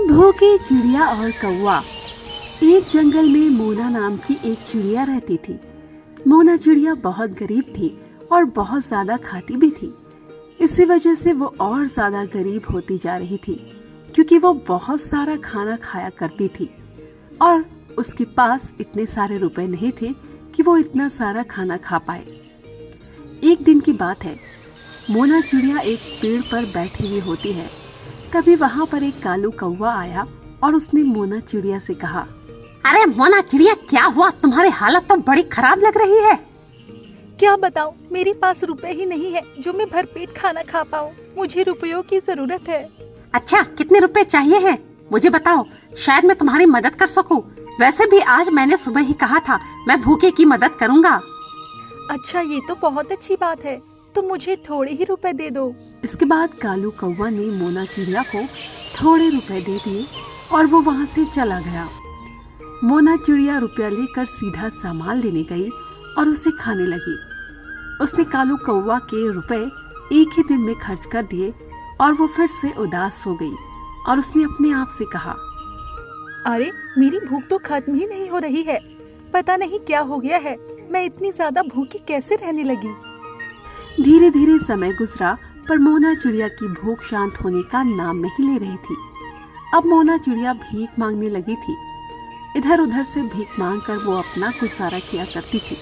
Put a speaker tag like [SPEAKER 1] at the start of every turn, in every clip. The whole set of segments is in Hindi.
[SPEAKER 1] भूखी चिड़िया और कौवा। एक जंगल में मोना नाम की एक चिड़िया रहती थी। मोना चिड़िया बहुत गरीब थी और बहुत ज्यादा खाती भी थी। इसी वजह से वो और ज्यादा गरीब होती जा रही थी, क्योंकि वो बहुत सारा खाना खाया करती थी और उसके पास इतने सारे रुपए नहीं थे कि वो इतना सारा खाना खा पाए। एक दिन की बात है, मोना चिड़िया एक पेड़ पर बैठी हुई होती है। तभी वहाँ पर एक कालू कौवा आया और उसने मोना चिड़िया से कहा,
[SPEAKER 2] अरे मोना चिड़िया, क्या हुआ? तुम्हारी हालत तो बड़ी खराब लग रही है।
[SPEAKER 3] क्या बताऊं, मेरे पास रुपए ही नहीं है जो मैं भरपेट खाना खा पाऊं। मुझे रुपयों की जरूरत है।
[SPEAKER 2] अच्छा, कितने रुपए चाहिए हैं? मुझे बताओ, शायद मैं तुम्हारी मदद कर सकूं। वैसे भी आज मैंने सुबह ही कहा था मैं भूखे की मदद करूंगा।
[SPEAKER 3] अच्छा, ये तो बहुत अच्छी बात है, तो मुझे थोड़े ही रुपए दे दो।
[SPEAKER 1] इसके बाद कालू कौवा ने मोना चिड़िया को थोड़े रुपए दे दिए और वो वहाँ से चला गया। मोना चिड़िया रुपया लेकर सीधा सामान लेने गई और उसे खाने लगी। उसने कालू कौवा के रुपए एक ही दिन में खर्च कर दिए और वो फिर से उदास हो गई और उसने अपने आप से कहा,
[SPEAKER 3] अरे मेरी भूख तो खत्म ही नहीं हो रही है। पता नहीं क्या हो गया है, मैं इतनी ज्यादा भूखी कैसे रहने लगी।
[SPEAKER 1] धीरे धीरे समय गुजरा, पर मोना चिड़िया की भूख शांत होने का नाम नहीं ले रही थी। अब मोना चिड़िया भीख मांगने लगी थी। इधर उधर से भीख मांगकर वो अपना गुजारा किया करती थी,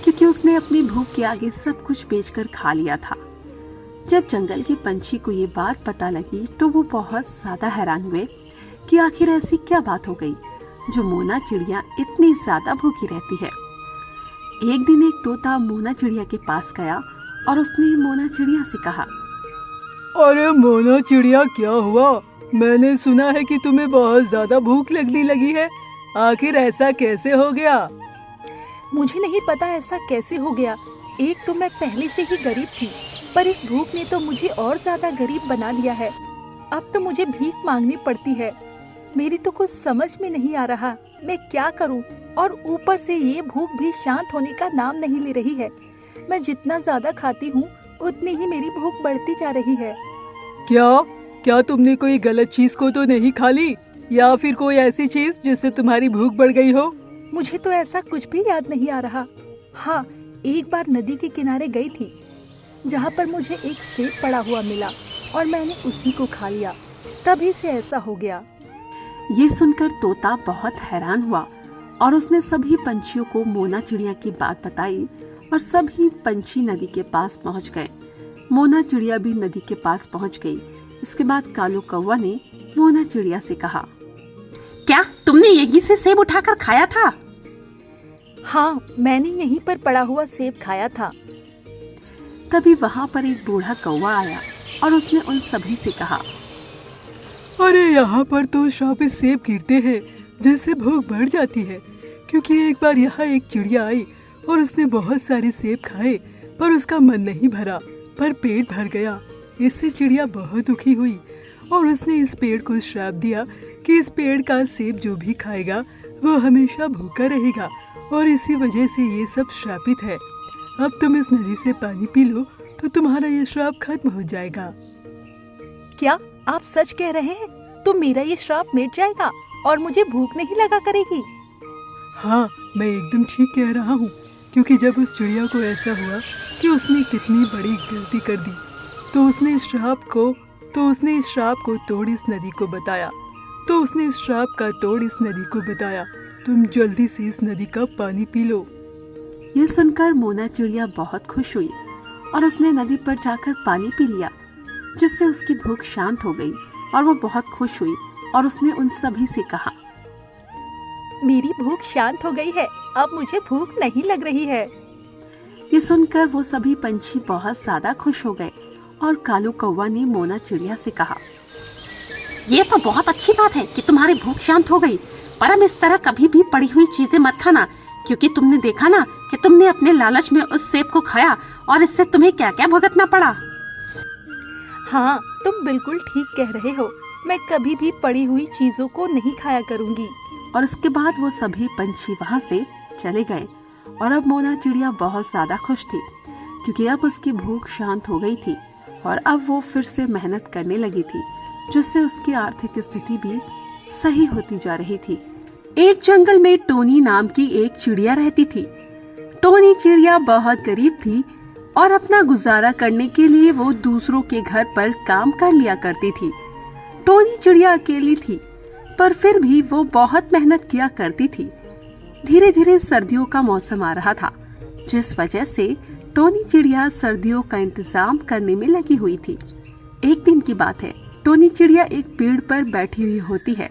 [SPEAKER 1] क्योंकि उसने अपनी भूख के आगे सब कुछ बेचकर खा लिया था। जब जंगल के पंछी को ये बात पता लगी तो वो बहुत ज्यादा हैरान हुए कि आखिर ऐसी क्या बात हो गई जो मोना चिड़िया इतनी ज्यादा भूखी रहती है। एक दिन एक तोता मोना चिड़िया के पास गया और उसने मोना चिड़िया से कहा,
[SPEAKER 4] अरे मोना चिड़िया, क्या हुआ? मैंने सुना है कि तुम्हें बहुत ज्यादा भूख लगने लगी है। आखिर ऐसा कैसे हो गया?
[SPEAKER 3] मुझे नहीं पता ऐसा कैसे हो गया। एक तो मैं पहले से ही गरीब थी, पर इस भूख ने तो मुझे और ज्यादा गरीब बना लिया है। अब तो मुझे भीख मांगनी पड़ती है। मेरी तो कुछ समझ में नहीं आ रहा मैं क्या करूं, और ऊपर से ये भूख भी शांत होने का नाम नहीं ले रही है। मैं जितना ज्यादा खाती हूँ उतनी ही मेरी भूख बढ़ती जा रही है।
[SPEAKER 4] क्या तुमने कोई गलत चीज को तो नहीं खा ली, या फिर कोई ऐसी चीज जिससे तुम्हारी भूख बढ़ गई हो?
[SPEAKER 3] मुझे तो ऐसा कुछ भी याद नहीं आ रहा। हाँ, एक बार नदी के किनारे गई थी, जहाँ पर मुझे एक सेब पड़ा हुआ मिला और मैंने उसी को खा लिया। तभी से ऐसा हो गया।
[SPEAKER 1] ये सुनकर तोता बहुत हैरान हुआ और उसने सभी पंछियों को मोना चिड़िया की बात बताई और सभी पंछी नदी के पास पहुंच गए। मोना चिड़िया भी नदी के पास पहुंच गई। इसके बाद कालू कौवा ने मोना चिड़िया से कहा,
[SPEAKER 2] क्या तुमने यहीं से सेब उठाकर खाया था?
[SPEAKER 3] हाँ, मैंने यहीं पर पड़ा हुआ सेब खाया था।
[SPEAKER 1] तभी वहाँ पर एक बूढ़ा कौवा आया और उसने उन सभी से कहा,
[SPEAKER 4] अरे यहाँ पर तो शाबे सेब गिरते हैं जिससे भूख बढ़ जाती है, क्योंकि एक बार यहाँ एक चिड़िया आई और उसने बहुत सारे सेब खाए, पर उसका मन नहीं भरा, पर पेट भर गया। इससे चिड़िया बहुत दुखी हुई और उसने इस पेड़ को श्राप दिया कि इस पेड़ का सेब जो भी खाएगा वो हमेशा भूखा रहेगा, और इसी वजह से ये सब श्रापित है। अब तुम इस नदी से पानी पी लो तो तुम्हारा ये श्राप खत्म हो जाएगा।
[SPEAKER 3] क्या आप सच कह रहे हैं? तो मेरा ये श्राप मिट जाएगा और मुझे भूख नहीं लगा करेगी?
[SPEAKER 4] हाँ, मैं एकदम ठीक कह रहा हूँ, क्योंकि जब उस चिड़िया को ऐसा हुआ कि उसने कितनी बड़ी गलती कर दी, तो उसने इस श्राप को तोड़ इस नदी को बताया। तुम जल्दी से इस नदी का पानी पी लो।
[SPEAKER 1] ये सुनकर मोना चिड़िया बहुत खुश हुई और उसने नदी पर जाकर पानी पी लिया, जिससे उसकी भूख शांत हो गई और वो बहुत खुश हुई और उसने उन सभी से कहा,
[SPEAKER 3] मेरी भूख शांत हो गई है, अब मुझे भूख नहीं लग रही है।
[SPEAKER 1] ये सुनकर वो सभी पंछी बहुत ज्यादा खुश हो गए और कालू कौवा ने मोना चिड़िया से कहा,
[SPEAKER 2] ये तो बहुत अच्छी बात है कि तुम्हारी भूख शांत हो गई, पर अब इस तरह कभी भी पड़ी हुई चीजें मत खाना, क्योंकि तुमने देखा ना कि तुमने अपने लालच में उस सेब को खाया और इससे तुम्हें क्या क्या भुगतना पड़ा।
[SPEAKER 3] हाँ, तुम बिल्कुल ठीक कह रहे हो। मैं कभी भी पड़ी हुई चीजों को नहीं खाया करूँगी।
[SPEAKER 1] और उसके बाद वो सभी पंछी वहाँ से चले गए और अब मोना चिड़िया बहुत ज्यादा खुश थी, क्योंकि अब उसकी भूख शांत हो गई थी और अब वो फिर से मेहनत करने लगी थी जिससे उसकी आर्थिक स्थिति भी सही होती जा रही थी। एक जंगल में टोनी नाम की एक चिड़िया रहती थी। टोनी चिड़िया बहुत गरीब थी और अपना गुजारा करने के लिए वो दूसरों के घर पर काम कर लिया करती थी। टोनी चिड़िया अकेली थी, पर फिर भी वो बहुत मेहनत किया करती थी। धीरे धीरे सर्दियों का मौसम आ रहा था, जिस वजह से टोनी चिड़िया सर्दियों का इंतजाम करने में लगी हुई थी। एक दिन की बात है, टोनी चिड़िया एक पेड़ पर बैठी हुई होती है।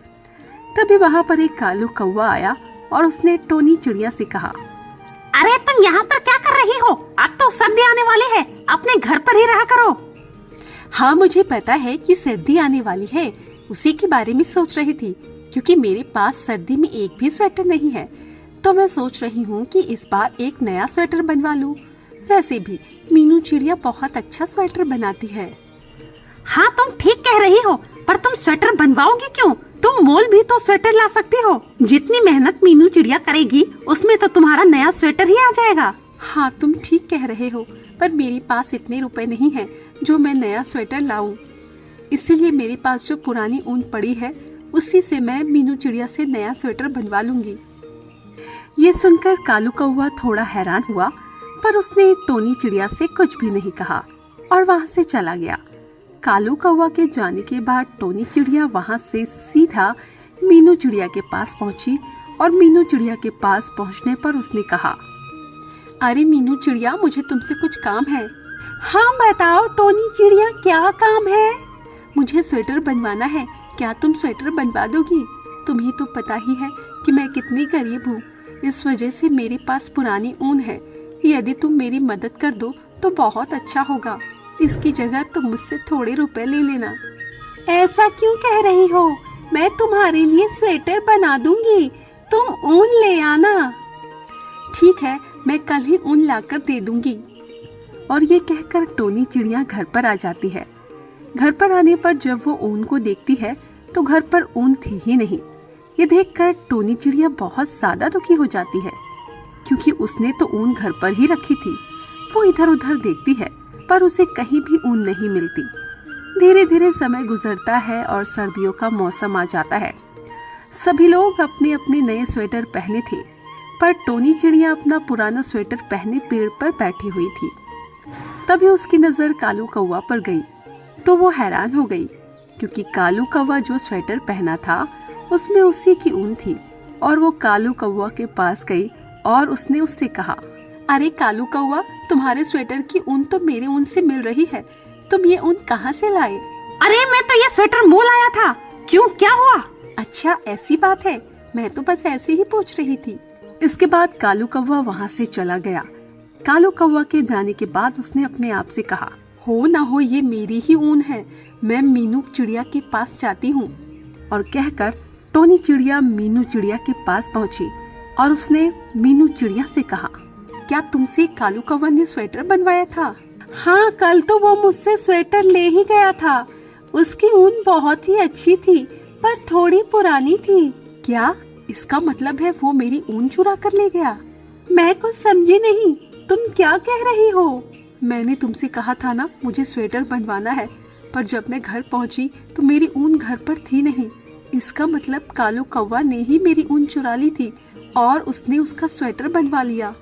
[SPEAKER 1] तभी वहाँ पर एक कालू कौवा आया और उसने टोनी चिड़िया से कहा,
[SPEAKER 2] अरे तुम यहाँ पर क्या कर रही हो? अब तो सर्दी आने वाली है, अपने घर पर ही रहा करो।
[SPEAKER 1] हाँ, मुझे पता है कि सर्दी आने वाली है, उसी के बारे में सोच रही थी। क्योंकि मेरे पास सर्दी में एक भी स्वेटर नहीं है, तो मैं सोच रही हूँ कि इस बार एक नया स्वेटर बनवा लूँ। वैसे भी मीनू चिड़िया बहुत अच्छा स्वेटर बनाती है।
[SPEAKER 2] हाँ तुम ठीक कह रही हो, पर तुम स्वेटर बनवाओगी क्यों? तुम मोल भी तो स्वेटर ला सकती हो। जितनी मेहनत मीनू चिड़िया करेगी उसमें तो तुम्हारा नया स्वेटर ही आ जाएगा।
[SPEAKER 1] हाँ, तुम ठीक कह रहे हो, पर मेरे पास इतने रुपए नहीं हैं जो मैं नया स्वेटर लाऊं। इसीलिए मेरे पास जो पुरानी ऊन पड़ी है उसी से मैं मीनू चिड़िया से नया स्वेटर बनवा लूंगी। ये सुनकर कालू कौवा थोड़ा हैरान हुआ, पर उसने टोनी चिड़िया से कुछ भी नहीं कहा और वहाँ से चला गया। कालू कौवा के जाने के बाद टोनी चिड़िया वहाँ से सीधा मीनू चिड़िया के पास पहुँची और मीनू चिड़िया के पास पहुँचने पर उसने कहा, अरे मीनू चिड़िया, मुझे तुमसे कुछ काम है। हाँ बताओ टोनी चिड़िया, क्या काम है? मुझे स्वेटर बनवाना है, क्या तुम स्वेटर बनवा दोगी? तुम्हें तो पता ही है कि मैं कितनी गरीब हूँ, इस वजह से मेरे पास पुरानी ऊन है। यदि तुम मेरी मदद कर दो तो बहुत अच्छा होगा। इसकी जगह तुम मुझसे थोड़े रुपए ले लेना। ऐसा क्यों कह रही हो? मैं तुम्हारे लिए स्वेटर बना दूंगी, तुम ऊन ले आना। ठीक है, मैं कल ही ऊन लाकर दे दूंगी। और ये कहकर टोनी चिड़िया घर पर आ जाती है। घर पर आने पर जब वो ऊन को देखती है तो घर पर ऊन थी ही नहीं। ये देखकर टोनी चिड़िया बहुत ज्यादा दुखी हो जाती है, क्योंकि उसने तो ऊन घर पर ही रखी थी। वो इधर उधर देखती है, पर उसे कहीं भी ऊन नहीं मिलती। धीरे धीरे समय गुजरता है और सर्दियों का मौसम आ जाता है। सभी लोग अपने अपने नए स्वेटर पहने थे, पर टोनी चिड़िया अपना पुराना स्वेटर पहने पेड़ पर बैठी हुई थी। तभी उसकी नजर कालू कौवा पर गई, तो वो हैरान हो गई, क्योंकि कालू कौवा जो स्वेटर पहना था उसमें उसी की ऊन थी। और वो कालू कौवा के पास गई और उसने उससे कहा, अरे कालू कौवा, तुम्हारे स्वेटर की ऊन तो मेरे ऊन से मिल रही है, तुम ये ऊन कहाँ से लाए?
[SPEAKER 2] अरे मैं तो ये स्वेटर मोल आया था। क्यों, क्या हुआ?
[SPEAKER 1] अच्छा ऐसी बात है, मैं तो बस ऐसे ही पूछ रही थी। इसके बाद कालू कौवा वहाँ से चला गया। कालू कौवा के जाने के बाद उसने अपने आप से कहा, हो ना हो ये मेरी ही ऊन है, मैं मीनू चिड़िया के पास जाती हूँ। और कहकर टोनी चिड़िया मीनू चिड़िया के पास पहुँची और उसने मीनू चिड़िया से कहा, क्या तुमसे कालू कौवा ने स्वेटर बनवाया था? हाँ, कल तो वो मुझसे स्वेटर ले ही गया था। उसकी ऊन बहुत ही अच्छी थी, पर थोड़ी पुरानी थी। क्या इसका मतलब है वो मेरी ऊन चुरा कर ले गया? मैं कुछ समझी नहीं, तुम क्या कह रही हो? मैंने तुमसे कहा था ना मुझे स्वेटर बनवाना है, पर जब मैं घर पहुंची तो मेरी ऊन घर पर थी नहीं। इसका मतलब कालू कौवा ने ही मेरी ऊन चुरा ली थी और उसने उसका स्वेटर बनवा लिया।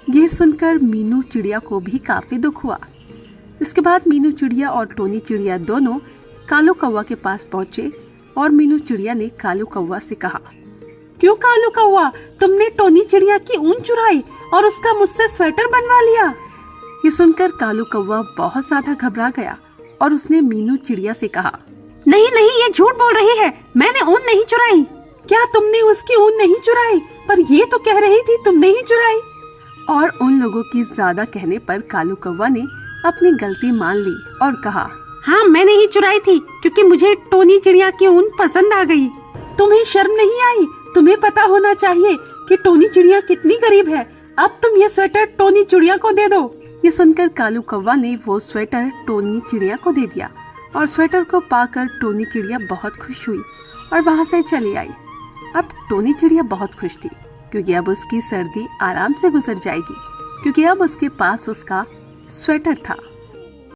[SPEAKER 1] ये सुनकर मीनू चिड़िया को भी काफी दुख हुआ। इसके बाद मीनू चिड़िया और टोनी चिड़िया दोनों कालू कौवा के पास पहुँचे और मीनू चिड़िया ने कालू कौवा से कहा, क्यों कालू कौवा, तुमने टोनी चिड़िया की ऊन चुराई और उसका मुझसे स्वेटर बनवा लिया? ये सुनकर कालू कौवा बहुत ज्यादा घबरा गया और उसने मीनू चिड़िया से कहा,
[SPEAKER 2] नहीं नहीं, ये झूठ बोल रही है, मैंने ऊन नहीं चुराई।
[SPEAKER 1] क्या तुमने उसकी ऊन नहीं चुराई? पर ये तो कह रही थी तुमने ही चुराई। और उन लोगों की ज्यादा कहने पर कालू कौवा ने अपनी गलती मान ली और कहा,
[SPEAKER 2] हाँ मैंने ही चुराई थी, क्योंकि मुझे टोनी चिड़िया की ऊन पसंद आ गई।
[SPEAKER 1] तुम्हें शर्म नहीं आई? तुम्हें पता होना चाहिए कि टोनी चिड़िया कितनी गरीब है। अब तुम ये स्वेटर टोनी चिड़िया को दे दो। ये सुनकर कालू कौवा ने वो स्वेटर टोनी चिड़िया को दे दिया और स्वेटर को पाकर टोनी चिड़िया बहुत खुश हुई और वहाँ से चली आई। अब टोनी चिड़िया बहुत खुश थी, क्योंकि अब उसकी सर्दी आराम से गुजर जाएगी, क्योंकि अब उसके पास उसका स्वेटर था।